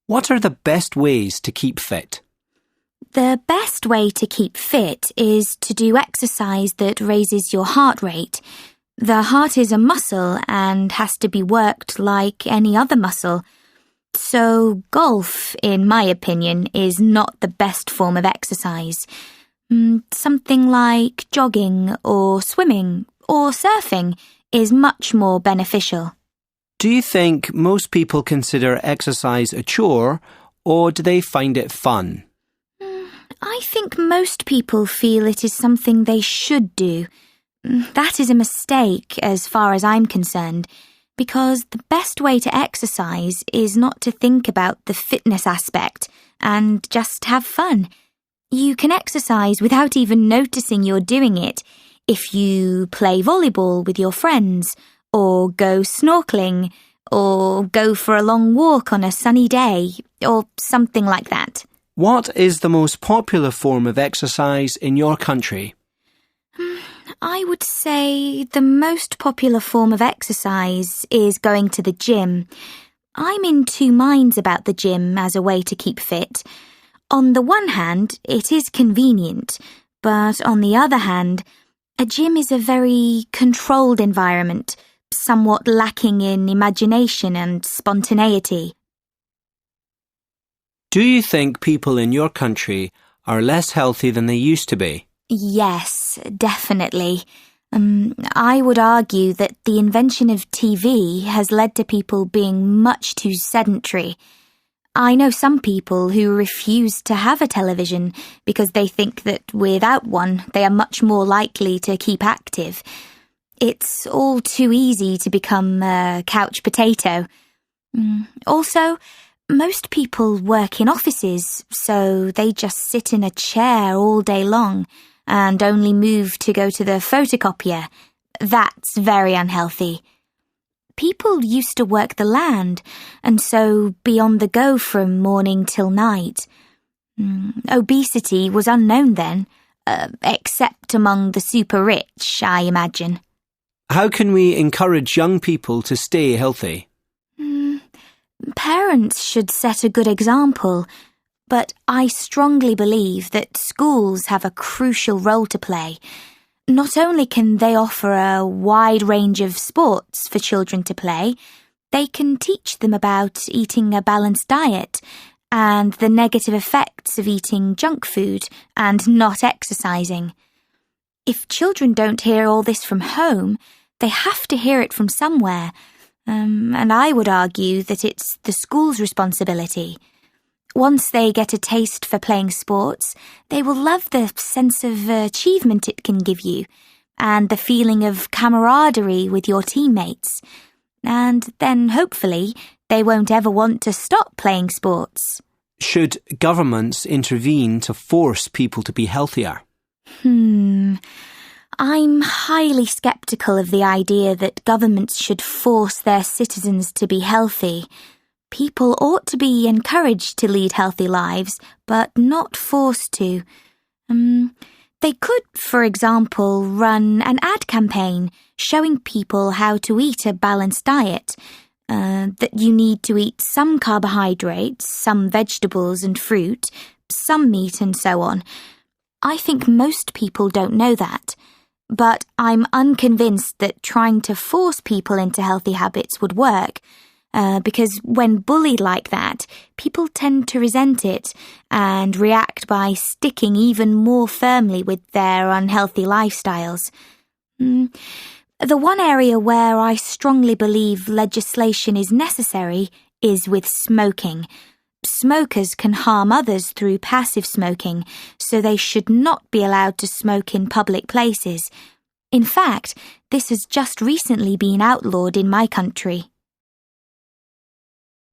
What are the best ways to keep fit? The best way to keep fit is to do exercise that raises your heart rate. The heart is a muscle and has to be worked like any other muscle. So golf, in my opinion, is not the best form of exercise. Something like jogging or swimming or surfing is much more beneficial. Do you think most people consider exercise a chore, or do they find it fun? I think most people feel it is something they should do. That is a mistake as far as I'm concerned, because the best way to exercise is not to think about the fitness aspect and just have fun. You can exercise without even noticing you're doing it if you play volleyball with your friends, or go snorkeling, or go for a long walk on a sunny day, or something like that. What is the most popular form of exercise in your country? I would say the most popular form of exercise is going to the gym. I'm in two minds about the gym as a way to keep fit. On the one hand, it is convenient, but on the other hand, a gym is a very controlled environment, somewhat lacking in imagination and spontaneity. Do you think people in your country are less healthy than they used to be? Yes, definitely. I would argue that the invention of TV has led to people being much too sedentary. I know some people who refuse to have a television because they think that without one they are much more likely to keep active. It's all too easy to become a couch potato. Also, most people work in offices, so they just sit in a chair all day long and only move to go to the photocopier. That's very unhealthy. People used to work the land and so be on the go from morning till night. Obesity was unknown then, except among the super rich, I imagine. How can we encourage young people to stay healthy? Parents should set a good example, but I strongly believe that schools have a crucial role to play. Not only can they offer a wide range of sports for children to play, they can teach them about eating a balanced diet and the negative effects of eating junk food and not exercising. If children don't hear all this from home, they have to hear it from somewhere. And I would argue that it's the school's responsibility. Once they get a taste for playing sports, they will love the sense of achievement it can give you and the feeling of camaraderie with your teammates. And then, hopefully, they won't ever want to stop playing sports. Should governments intervene to force people to be healthier? I'm highly sceptical of the idea that governments should force their citizens to be healthy. People ought to be encouraged to lead healthy lives, but not forced to. They could, for example, run an ad campaign showing people how to eat a balanced diet, that you need to eat some carbohydrates, some vegetables and fruit, some meat and so on. I think most people don't know that. But I'm unconvinced that trying to force people into healthy habits would work, because when bullied like that, people tend to resent it and react by sticking even more firmly with their unhealthy lifestyles. The one area where I strongly believe legislation is necessary is with smoking. Smokers can harm others through passive smoking, so they should not be allowed to smoke in public places. In fact, this has just recently been outlawed in my country.